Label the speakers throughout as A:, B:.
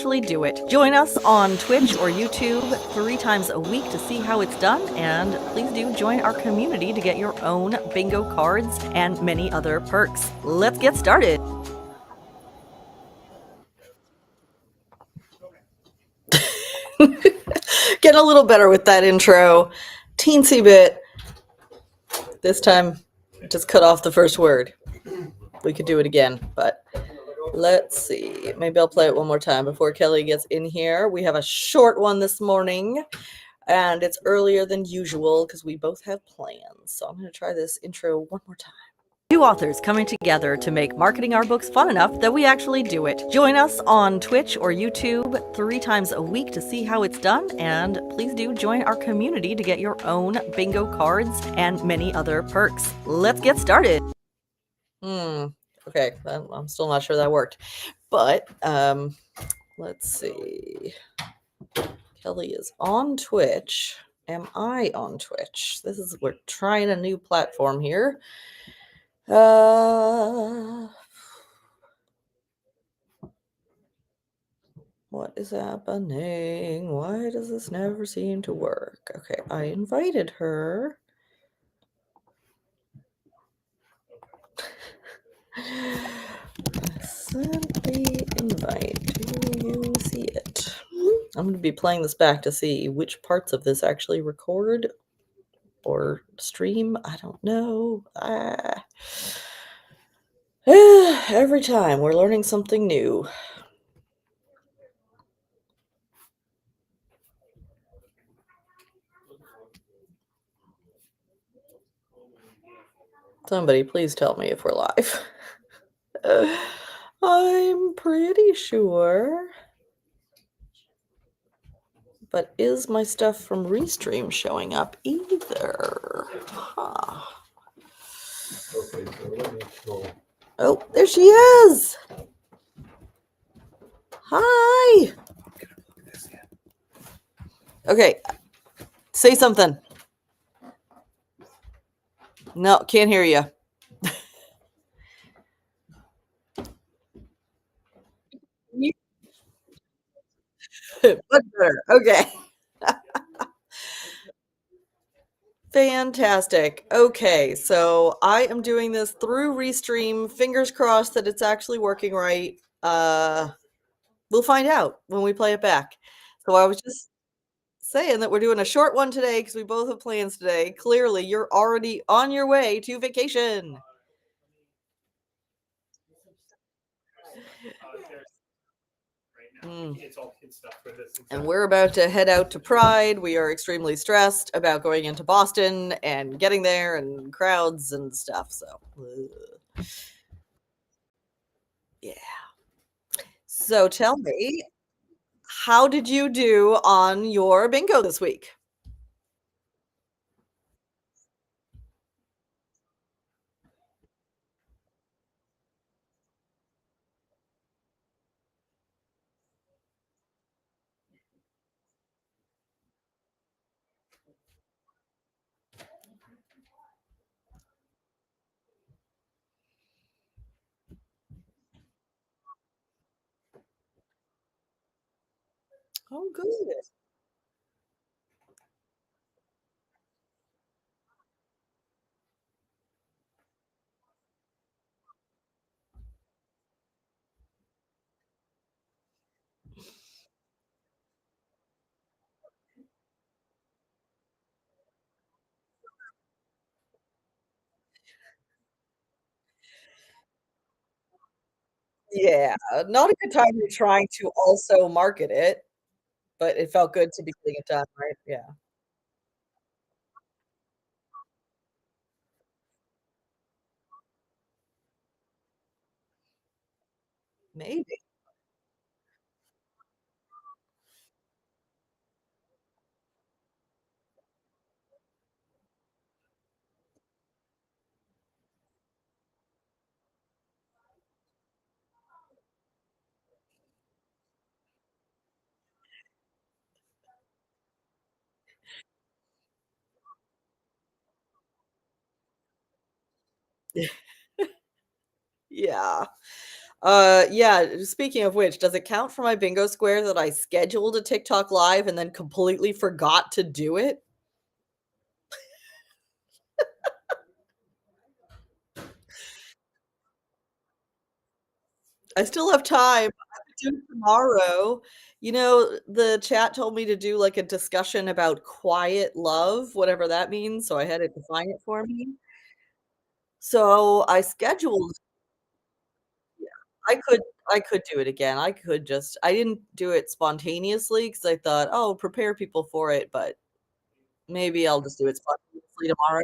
A: actually do it. Join us on Twitch or YouTube 3 times a week to see how it's done, and please do join our community to get your own bingo cards and many other perks. Let's get started. Getting a little better with that intro. Teensy bit. This time, just cut off the first word. We could do it again, but let's see. Maybe I'll play it one more time before Kelly gets in here. We have a short one this morning, and it's earlier than usual because we both have plans. So I'm going to try this intro one more time. Two authors coming together to make marketing our books fun enough that we actually do it. Join us on Twitch or YouTube 3 times a week to see how it's done, and please do join our community to get your own bingo cards and many other perks. Let's get started. Okay, I'm still not sure that worked, but let's see. Kelly is on Twitch. Am I on Twitch? We're trying a new platform here. What is happening? Why does this never seem to work? Okay, I invited her. Send the invite. Do you see it? I'm going to be playing this back to see which parts of this actually record or stream. I don't know. Every time we're learning something new. Somebody please tell me if we're live. I'm pretty sure. But is my stuff from Restream showing up either? Huh.
B: Okay, so let me go.
A: Oh, there she is. Hi. Okay. Say something. No, can't hear you. Much better. Okay. Fantastic. Okay, so I am doing this through Restream. Fingers crossed that it's actually working right. We'll find out when we play it back. So I was just saying that we're doing a short one today because we both have plans today. Clearly, you're already on your way to vacation. And we're about to head out to Pride. We are extremely stressed about going into Boston and getting there and crowds and stuff. So, yeah. So tell me, how did you do on your bingo this week? Oh, good. Yeah, not a good time to be trying to also market it, but it felt good to be getting it done, right? Yeah, maybe. Yeah. Yeah, speaking of which, does it count for my bingo square that I scheduled a TikTok live and then completely forgot to do it? I still have time. I could do it tomorrow. You know, the chat told me to do like a discussion about quiet love, whatever that means, so I had it define it for me. So I scheduled Yeah, I could I could do it again. I didn't do it spontaneously because I thought, "Oh, prepare people for it," but maybe I'll just do it spontaneously tomorrow.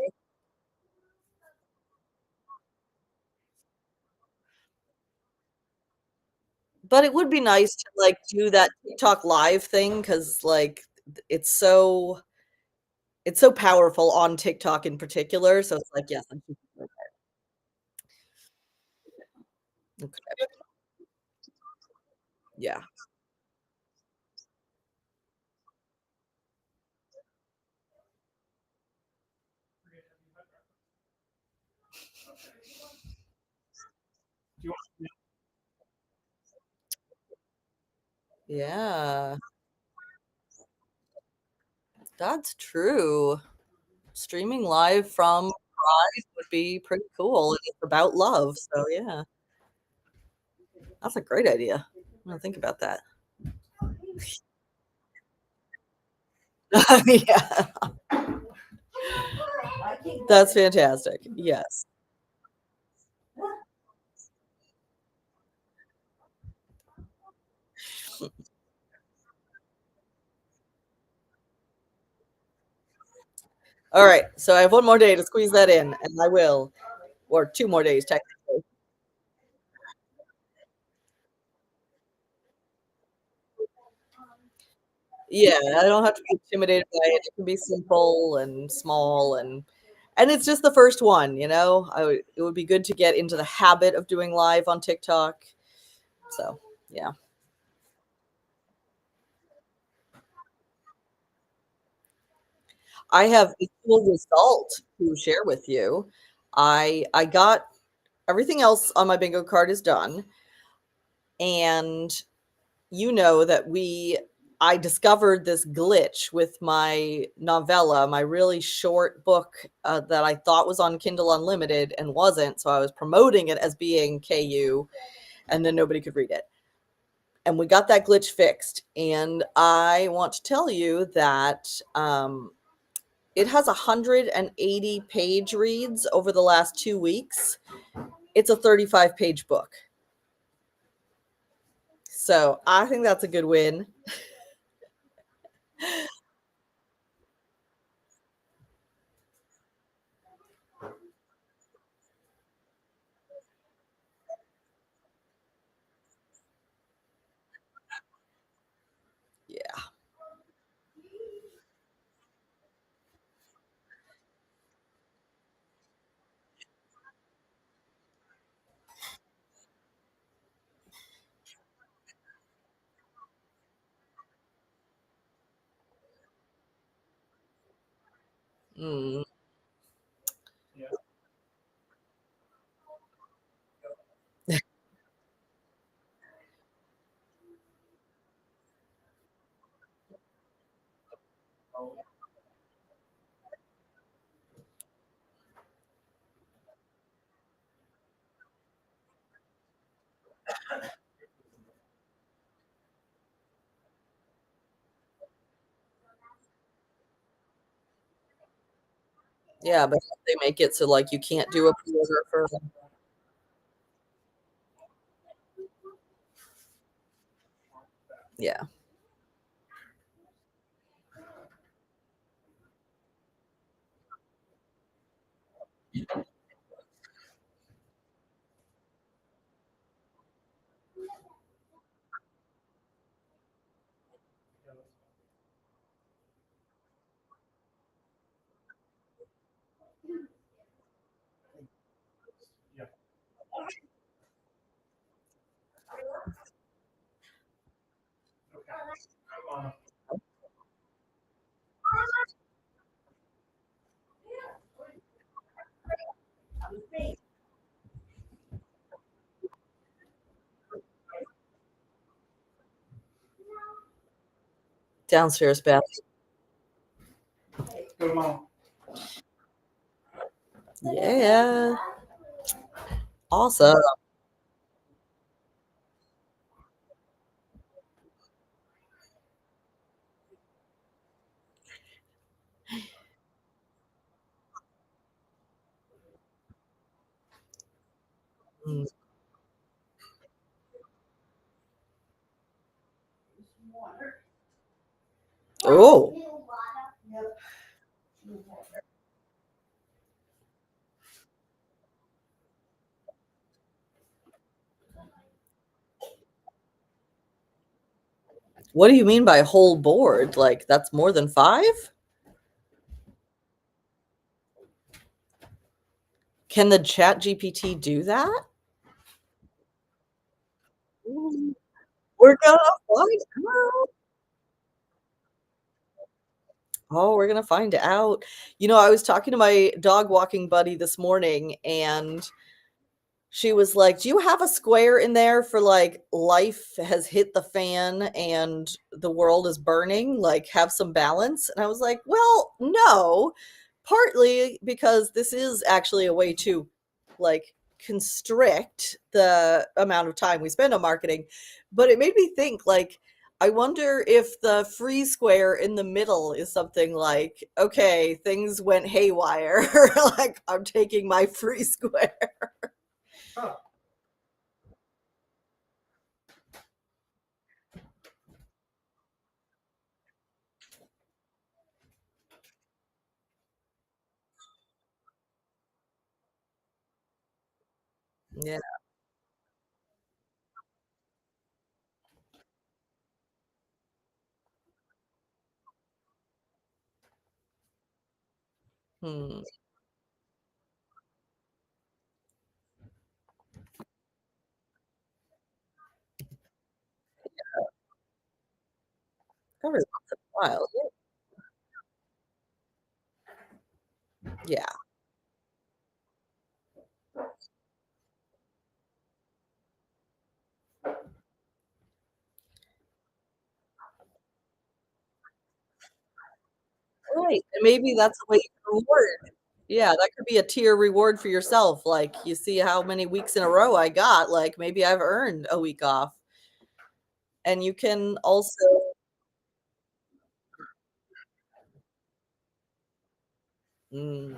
A: But it would be nice to, like, do that TikTok live thing because, like, it's so powerful on TikTok in particular, so it's like, yes, I should do that. Okay. Yeah. Yeah, that's true. Streaming live from Pride would be pretty cool, and it's about love, so yeah, that's a great idea. I'm gonna think about that. Yeah, that's fantastic. Yes. Alright, so I have 1 more day to squeeze that in, and I will, or 2 more days technically. Yeah, I don't have to be intimidated by it. It can be simple and small and it's just the first one, you know? It would be good to get into the habit of doing live on TikTok. So, yeah. I have a cool result to share with you. I got everything else on my bingo card is done, and you know that we I discovered this glitch with my novella, my really short book, that I thought was on Kindle Unlimited and wasn't, so I was promoting it as being KU, and then nobody could read it. And we got that glitch fixed, and I want to tell you that, it has 180 page reads over the last 2 weeks. It's a 35-page book. So, I think that's a good win. Yeah. Mm. Yeah, but they make it so, like, you can't do a pre-order for yeah. Downstairs bath. Yeah. Awesome. Mm. Oh, what do you mean by whole board? Like that's more than five? Can the chat GPT do that? Mm, we're gonna find out. Oh, we're gonna find out. I was talking to my dog walking buddy this morning, and she was like, "Do you have a square in there for like life has hit the fan and the world is burning? Like, have some balance?" And I was like, "Well, no, partly because this is actually a way to like constrict the amount of time we spend on marketing." But it made me think, like, I wonder if the free square in the middle is something like, okay, things went haywire. Like, I'm taking my free square. Yeah. Hmm. Every once in a while. Yeah. Right. And maybe that's a way you can reward. Yeah, that could be a tier reward for yourself. Like, you see how many weeks in a row I got, like, maybe I've earned a week off. And you can also mm,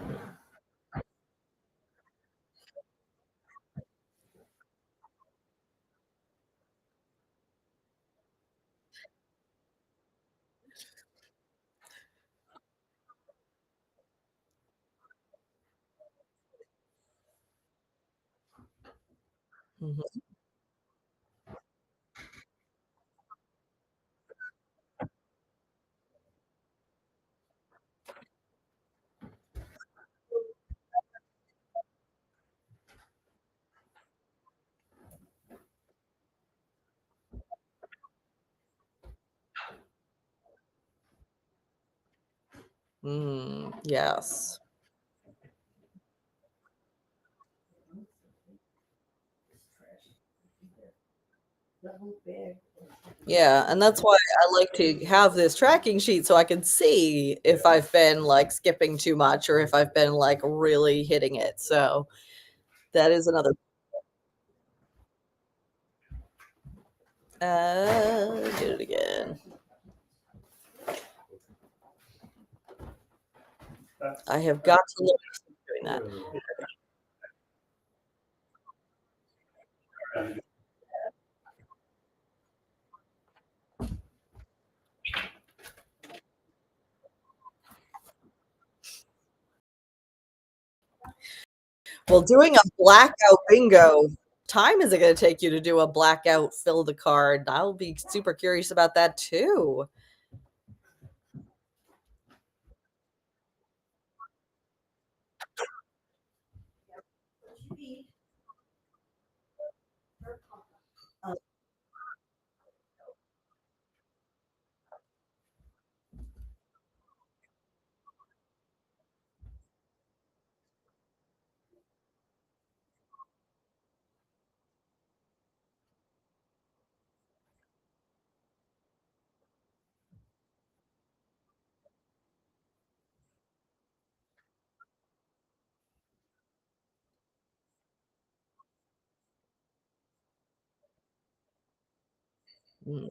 A: mhm. Yes. Yeah, and that's why I like to have this tracking sheet so I can see if I've been, like, skipping too much or if I've been, like, really hitting it. So, that is another did it again. I have got to look doing that. Well, doing a blackout bingo, time is it gonna take you to do a blackout fill the card? I'll be super curious about that too. Mm.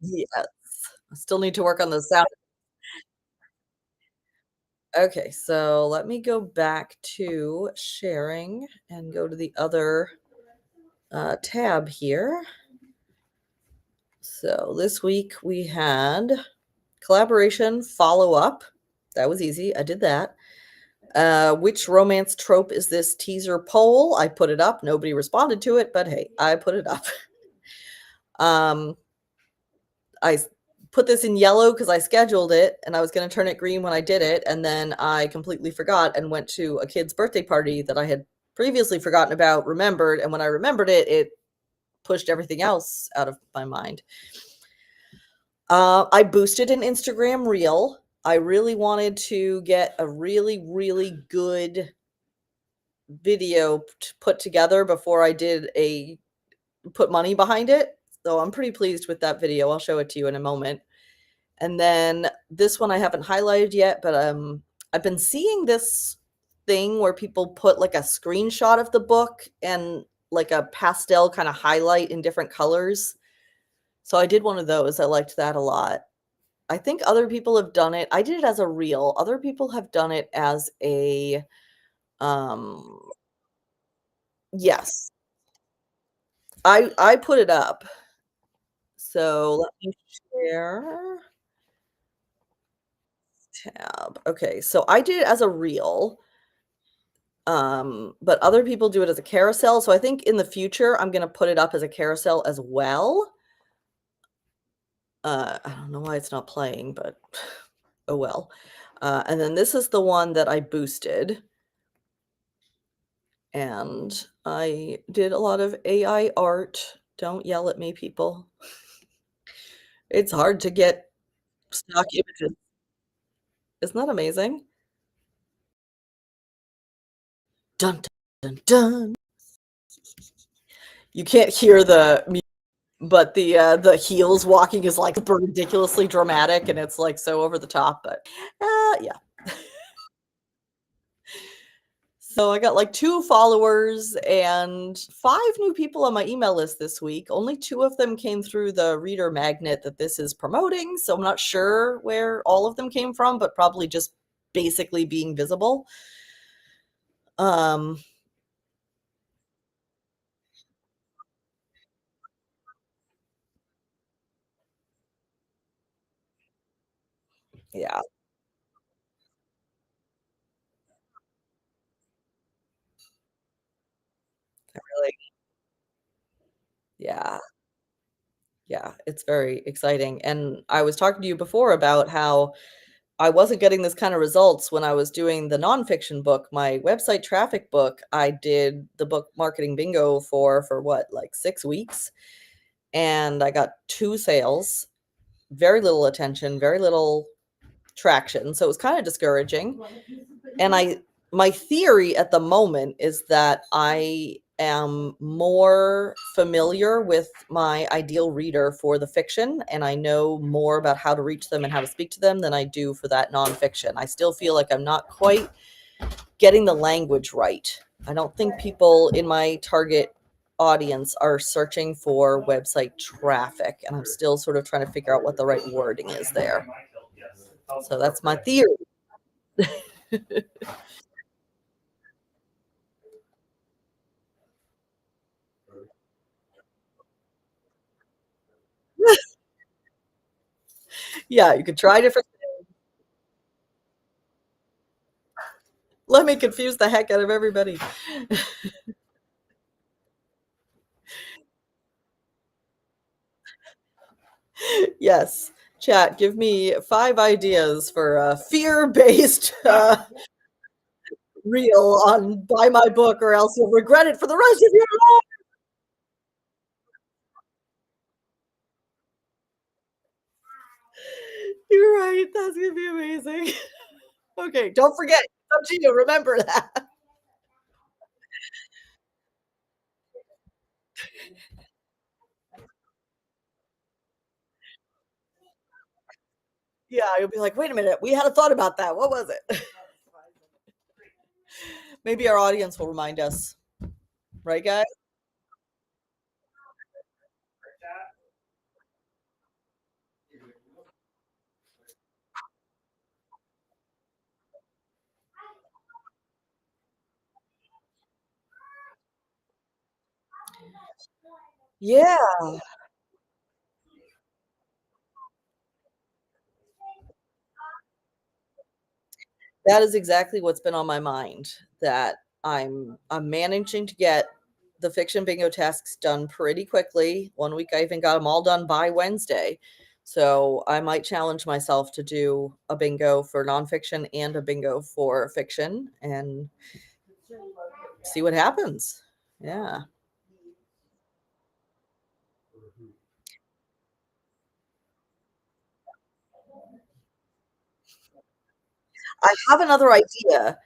A: Yes. I still need to work on the sound. Okay, so let me go back to sharing and go to the other tab here. So this week we had collaboration follow up. That was easy. I did that. Which romance trope is this teaser poll? I put it up. Nobody responded to it, but hey, I put it up. um, I put this in yellow because I scheduled it and I was going to turn it green when I did it. And then I completely forgot and went to a kid's birthday party that I had previously forgotten about, remembered. And when I remembered it, it pushed everything else out of my mind. I boosted an Instagram reel. I really wanted to get a really, really good video put together before I did a put money behind it. So I'm pretty pleased with that video. I'll show it to you in a moment. And then this one I haven't highlighted yet, but I've been seeing this thing where people put like a screenshot of the book and like a pastel kind of highlight in different colors. So I did one of those. I liked that a lot. I think other people have done it. I did it as a reel. Other people have done it as a um yes. I put it up. So let me share tab. Okay, so I did it as a reel. But other people do it as a carousel. So I think in the future I'm gonna put it up as a carousel as well. I don't know why it's not playing, but oh well. And then this is the one that I boosted. And I did a lot of AI art. Don't yell at me, people. It's hard to get stock images. Isn't that amazing? Dun dun dun dun. You can't hear the music, but the heels walking is like super ridiculously dramatic and it's like so over the top. But yeah. So I got like 2 followers and 5 new people on my email list this week. Only 2 of them came through the reader magnet that this is promoting. So I'm not sure where all of them came from, but probably just basically being visible. Um, yeah, really, yeah, yeah, it's very exciting. And I was talking to you before about how I wasn't getting this kind of results when I was doing the nonfiction book, my website traffic book. I did the book marketing bingo for what, like 6 weeks, and I got 2 sales, very little attention, very little traction. So it was kind of discouraging. And my theory at the moment is that I am more familiar with my ideal reader for the fiction, and I know more about how to reach them and how to speak to them than I do for that nonfiction. I still feel like I'm not quite getting the language right. I don't think people in my target audience are searching for website traffic, and I'm still sort of trying to figure out what the right wording is there. So that's my theory. Yeah, you could try different. Let me confuse the heck out of everybody. Yes. Chat, give me 5 ideas for a fear-based reel on buy my book or else you'll regret it for the rest of your life. You're right. That's gonna be amazing. Okay, don't forget. It's up to you. Remember that. Yeah, you'll be like, wait a minute, we had a thought about that. What was it? Maybe our audience will remind us, right, guys? Yeah, that is exactly what's been on my mind. That I'm managing to get the fiction bingo tasks done pretty quickly. One week I even got them all done by Wednesday. So I might challenge myself to do a bingo for nonfiction and a bingo for fiction and see what happens. Yeah. I have another idea.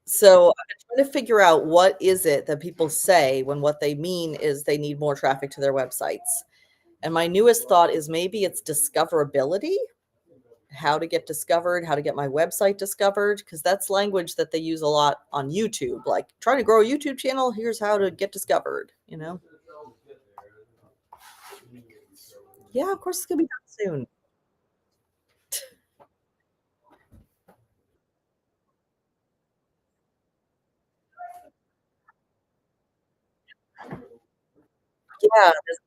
A: So I've been trying to figure out what is it that people say when what they mean is they need more traffic to their websites. And my newest thought is maybe it's discoverability, how to get discovered, how to get my website discovered, because that's language that they use a lot on YouTube. Like trying to grow a YouTube channel, here's how to get discovered, you know? Yeah, of course it's gonna be done soon. Yeah, there's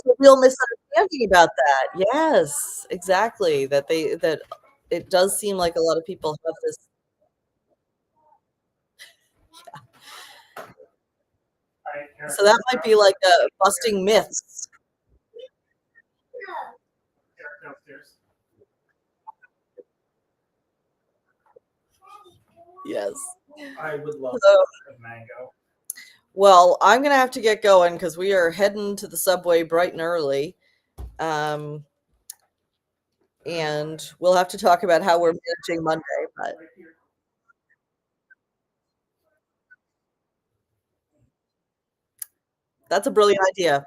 A: a real misunderstanding about that. Yes, exactly. That it does seem like a lot of people have this. So that might be like busting myths. Yes. So, well, I'm gonna have to get going because we are heading to the subway bright and early. Um, and we'll have to talk about how we're managing Monday, but that's a brilliant idea.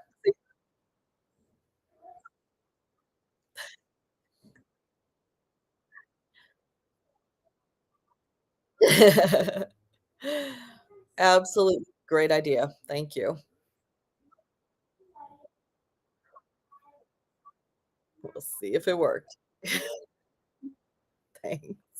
A: Absolutely great idea. Thank you. We'll see if it worked. Thanks.